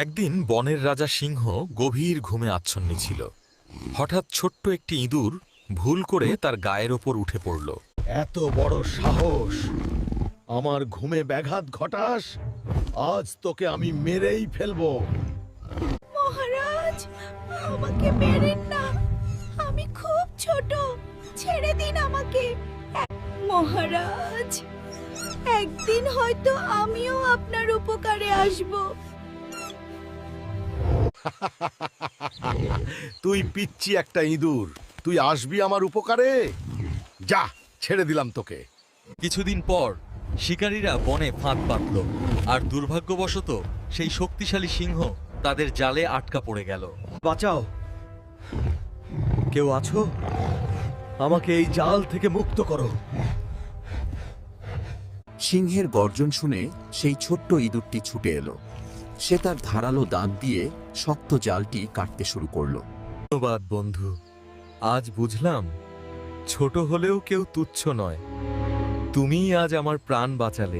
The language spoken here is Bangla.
একদিন বনের রাজা সিংহ গভীর ঘুমে আচ্ছন্ন ছিল। হঠাৎ ছোট্ট একটি ইঁদুর ভুল করে তার গায়ের ওপর উঠে পড়ল। এত বড় সাহস! আমার ঘুমে ব্যাঘাত ঘটাস, আজ তোকে আমি মেরেই ফেলবো। মহারাজ, আমাকে মেরেন না। আমি খুব ছোট, ছেড়ে দিন আমাকে। মহারাজ, একদিন হয়তো আমিও আপনার উপকারে আসব। তুই পিচ্চি একটা ইঁদুর, তুই আসবি আমার উপকারে? যা, ছেড়ে দিলাম তোকে। কিছুদিন পর শিকারীরা বনে ফাঁদ পাতল, আর দুর্ভাগ্যবশত সেই শক্তিশালী সিংহ তাদের জালে আটকা পড়ে গেল। বাঁচাও, কেউ আছো? আমাকে এই জাল থেকে মুক্ত করো। সিংহের গর্জন শুনে সেই ছোট্ট ইঁদুরটি ছুটে এলো। সে তার ধারালো দাঁত দিয়ে শক্ত জালটি কাটতে শুরু করলো। ধন্যবাদ বন্ধু, আজ বুঝলাম ছোট হলেও কেউ তুচ্ছ নয়। তুমিই আজ আমার প্রাণ বাঁচালে।